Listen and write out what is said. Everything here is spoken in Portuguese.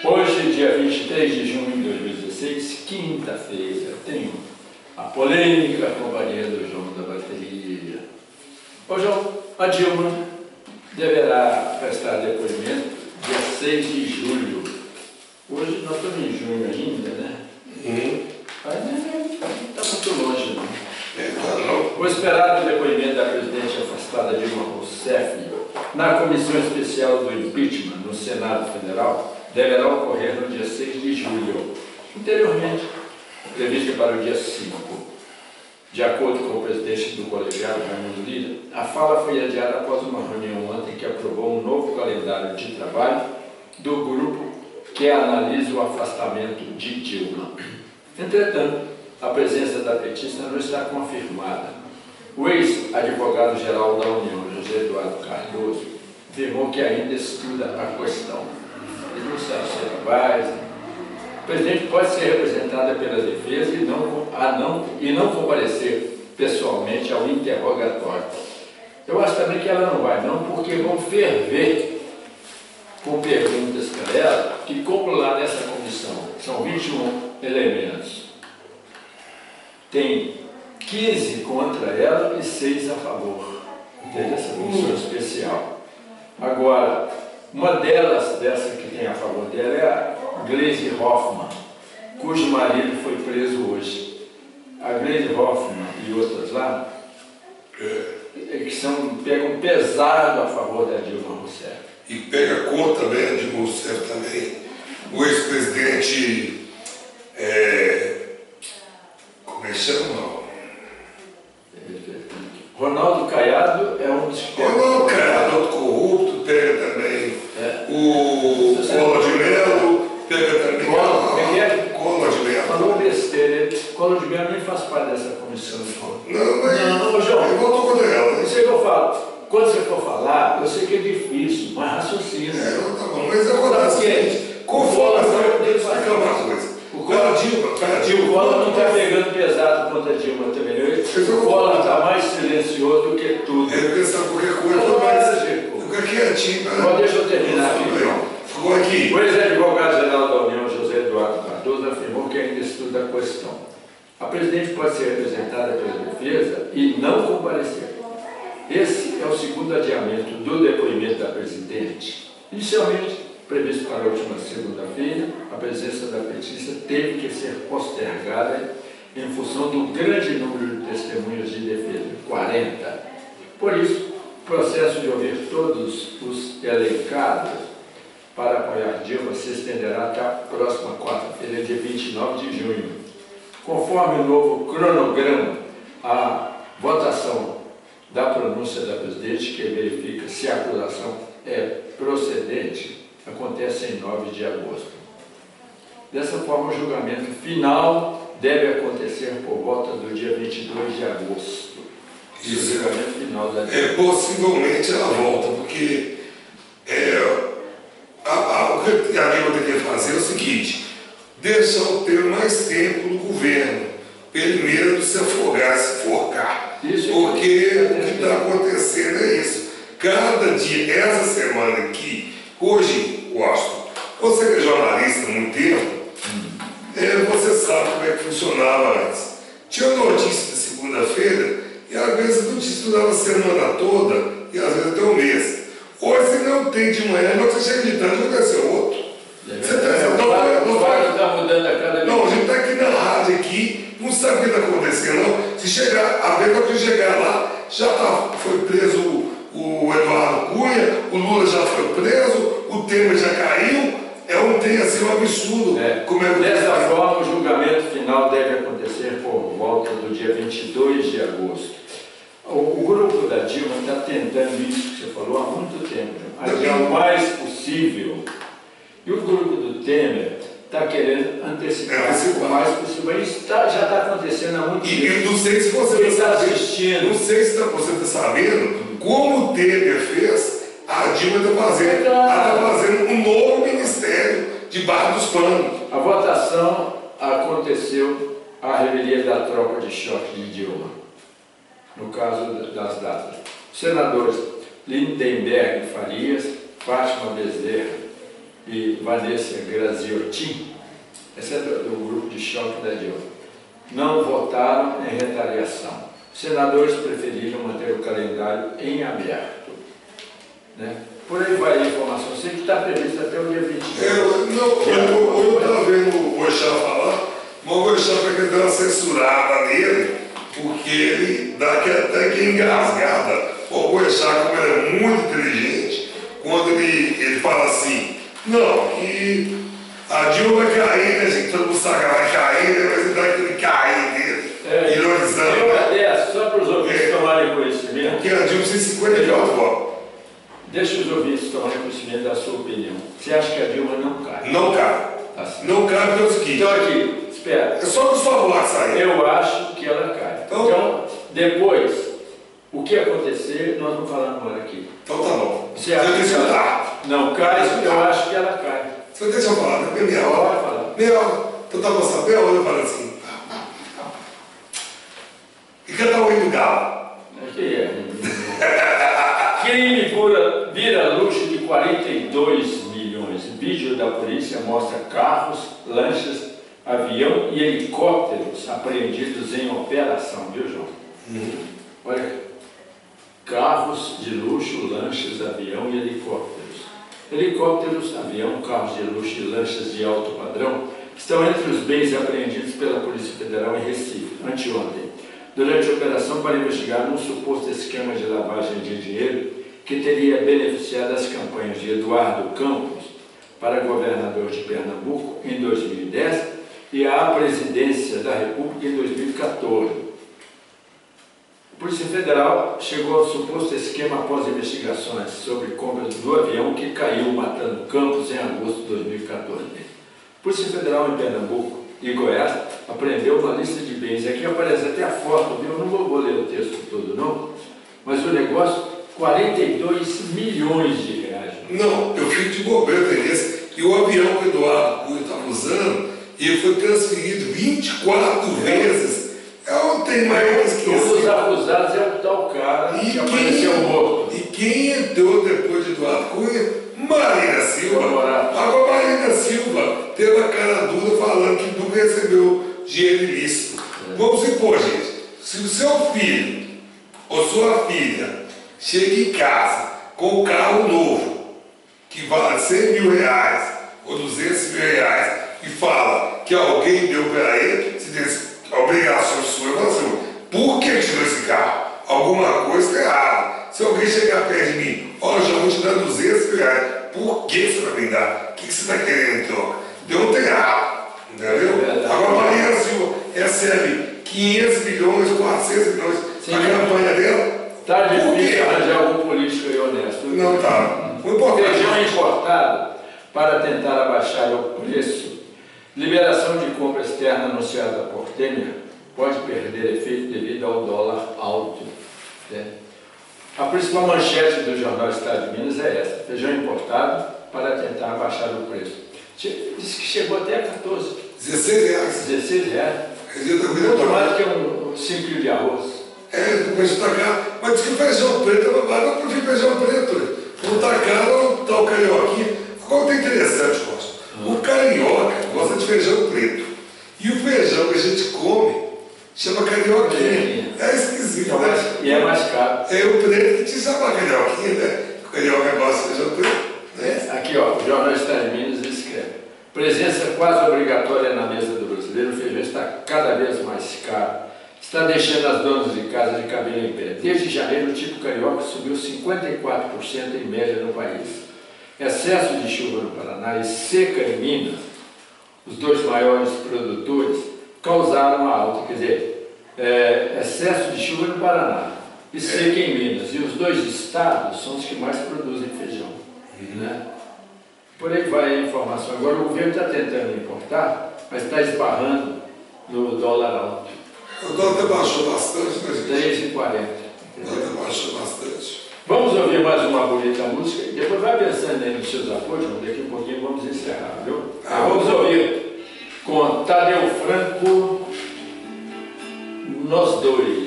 Hoje, dia 23 de junho de 2016, quinta-feira, tem a polêmica companhia do João da bateria. Ô João, a Dilma deverá prestar depoimento dia 6 de julho. Hoje nós estamos em junho ainda, né? Mas não está muito longe, não. O esperado depoimento da presidente afastada Dilma Rousseff na Comissão Especial do Impeachment no Senado Federal deverá ocorrer no dia 6 de julho, anteriormente prevista para o dia 5. De acordo com o presidente do colegiado, Raimundo Lira, a fala foi adiada após uma reunião ontem que aprovou um novo calendário de trabalho do grupo que analisa o afastamento de Dilma. Entretanto, a presença da petista não está confirmada. O ex-advogado-geral da União, José Eduardo Cardoso, afirmou que ainda estuda a questão. Ele não sabe se ela vai. O presidente pode ser representada pela defesa e não comparecer pessoalmente ao interrogatório. Eu acho também que ela não vai, não, porque vão ferver com perguntas para ela, que como lá nessa comissão são 21 elementos, tem 15 contra ela e 6 a favor, desde essa comissão especial. Agora, uma delas, dessa que tem a favor dela, é a Gleisi Hoffmann, cujo marido foi preso hoje. A Gleisi Hoffmann e outras lá, que pegam pesado a favor da Dilma Rousseff. E pega contra, né, a Dilma Rousseff também. O ex-presidente, como é que chama? Ronaldo Caiado é um dos que pega. Ronaldo Caiado, outro corrupto, pega também. O Collor de Mello pega também. Collor de Mello. Falou besteira. Collor de Mello nem faz parte dessa comissão. Não, mas João, eu voto contra ela. Isso aí que eu falo. Quando você for falar, eu sei que é difícil, mas raciocínio. Tá bom, mas eu vou dar o seguinte. Conforme eu explicar uma coisa. O Collor não está pegando pesado contra a Dilma também. O Collor está mais silencioso do que tudo. Ele pensa qualquer coisa, mas fica quietinho. Bom, deixa eu terminar aqui, João. Ficou aqui. O ex-advogado-geral da União, José Eduardo Cardoso, afirmou que ainda estuda a questão. A presidente pode ser representada pela defesa e não comparecer. Esse é o segundo adiamento do depoimento da presidente. Inicialmente, previsto para a última segunda-feira, a presença da petista teve que ser postergada em função do grande número de testemunhas de defesa, 40. Por isso, o processo de ouvir todos os elencados para apoiar Dilma se estenderá até a próxima quarta-feira, dia 29 de junho. Conforme o novo cronograma, a votação da pronúncia da presidente, que verifica se a acusação é procedente, acontece em 9 de agosto. Dessa forma, o julgamento final deve acontecer por volta do dia 22 de agosto. Isso. O julgamento final da possivelmente ela volta, porque o que a Dilma tem que fazer é o seguinte: deixar o ter mais tempo no governo, para ele mesmo se afogar, se forcar. Isso, porque o que está acontecendo é isso. Cada dia, essa semana aqui, hoje, Washington, você que é jornalista há muito tempo, você sabe como é que funcionava antes. Tinha notícia de segunda-feira, e às vezes a notícia durava a semana toda, e às vezes até um mês. Hoje você não tem de manhã, não você chega de tarde, vai ser outro. Não vai estar mudando a cada vez. Não, a gente está aqui na rádio, aqui, não sabe o que está acontecendo, não. Se chegar, a ver quando chegar lá, foi preso o Eduardo Cunha, o Lula já foi preso, o Temer já caiu. Tem assim um absurdo. Dessa forma, o julgamento final deve acontecer por volta do dia 22 de agosto. O grupo da Dilma está tentando isso que você falou há muito tempo, adiar o mais possível. E o grupo do Temer está querendo antecipar o mais possível. Isso já está acontecendo há muito tempo. E não sei se você está assistindo. Não sei se você está sabendo como o Temer fez. A Dilma está fazendo. Ela está fazendo um novo ministério debaixo dos panos. A votação aconteceu à revelia da tropa de choque de Dilma, no caso das datas. Os senadores Lindenberg Farias, Fátima Bezerra e Vanessa Graziotin, essa é do grupo de choque da Dilma, não votaram em retaliação. Os senadores preferiram manter o calendário em aberto. Né? Por aí vai a informação. Sei que está previsto até o dia 20. Eu estava vendo o Boixá falar, mas o Boixá vai dar uma censurada nele, porque ele dá até que engasgada. O Boixá, como ele é muito inteligente, quando ele fala assim, não, que a Dilma vai cair, né, gente? Todo mundo sabe que ela vai cair, né, mas ele dá aquele cair dele, ironizando. Eu até, só para os ouvintes tomarem conhecimento. Porque a Dilma tem 54 votos. Deixa os ouvintes tomarem conhecimento da sua opinião. Você acha que a Dilma não cai? Não cai. Assim. Não cai porque é o seguinte. Então aqui, espera. É só para os favores sair. Eu acho que ela cai. Então, depois, o que acontecer, nós não falamos agora aqui. Então tá bom. Você acha que ela não cai? Eu acho que ela cai. Você deixa eu falar, né? Meia hora. Meia hora. Então tá bom, meia hora eu falo assim. E cada um do galo. Aqui é. Crime vira luxo de 42 milhões. Vídeo da polícia mostra carros, lanchas, avião e helicópteros apreendidos em operação, viu, João? Olha, carros de luxo, lanchas, avião e helicópteros. Helicópteros, avião, carros de luxo e lanchas de alto padrão estão entre os bens apreendidos pela Polícia Federal em Recife, anteontem, durante a operação para investigar um suposto esquema de lavagem de dinheiro que teria beneficiado as campanhas de Eduardo Campos para governador de Pernambuco em 2010 e à presidência da República em 2014. A Polícia Federal chegou ao suposto esquema após investigações sobre compras do avião que caiu matando Campos em agosto de 2014. A Polícia Federal em Pernambuco e Goiás apreendeu uma lista de bens. Aqui aparece até a foto, viu? Eu não vou ler o texto todo não, mas o negócio, 42 milhões de reais. Não, eu fico de bobeira nesse. E o avião que o Eduardo Cunha estava usando, ele foi transferido 24 vezes. Eu não tenho mais que esquecer. Um dos acusados é o tal cara que apareceu morto. E quem entrou depois de Eduardo Cunha? Marina Silva. Agora Marina Silva teve a cara dura falando que nunca recebeu dinheiro ilícito. Vamos supor, gente, se o seu filho ou sua filha chega em casa com um carro novo, que vale 100 mil reais ou 200 mil reais, e fala que alguém deu para ele, se tem obrigação sua, eu falo assim, por que tirou esse carro? Alguma coisa está errada. Se alguém chegar perto de mim, olha, já vou te dar 200 mil reais, por que você vai me dar? O que você está querendo em troca? Deu um errado, entendeu? Agora a Marina Silva recebe 500 milhões, 400 milhões, a campanha dela. Está difícil arranjar algum político aí honesto. Não está. Feijão importado para tentar abaixar o preço. Liberação de compra externa anunciada por Temer pode perder efeito devido ao dólar alto. A principal manchete do jornal Estado de Minas é essa: feijão importado para tentar abaixar o preço. Diz que chegou até a 14. 16 reais. 16 reais. Muito mais do que um 5 quilos de arroz. Depois está caro. Mas diz que o feijão preto é babado. Eu prefiro feijão preto. Não está caro, está o carioquinha. Agora tem interessante, Costa. O carioca gosta de feijão preto. E o feijão que a gente come chama carioquinha. É esquisito, né? E é mais caro. É o preto que te chama carioquinha, né? O carioca gosta de feijão preto. Né? Aqui, ó, o jornal Estado de Minas escreve: presença quase obrigatória na mesa do brasileiro, o feijão está cada vez mais caro. Está deixando as donas de casa de cabelo em pé. Desde janeiro, o tipo carioca subiu 54% em média no país. Excesso de chuva no Paraná e seca em Minas, os dois maiores produtores, causaram a alta. Quer dizer, excesso de chuva no Paraná e seca em Minas. E os dois estados são os que mais produzem feijão. Né? Por aí vai a informação. Agora o governo está tentando importar, mas está esbarrando no dólar alto. O dólar até baixou bastante, né, gente? 3,40. O dólar baixou bastante. Vamos ouvir mais uma bonita música e depois vai pensando aí nos seus apoios, daqui a pouquinho vamos encerrar, viu? Vamos ouvir com Tadeu Franco, Nós Dois.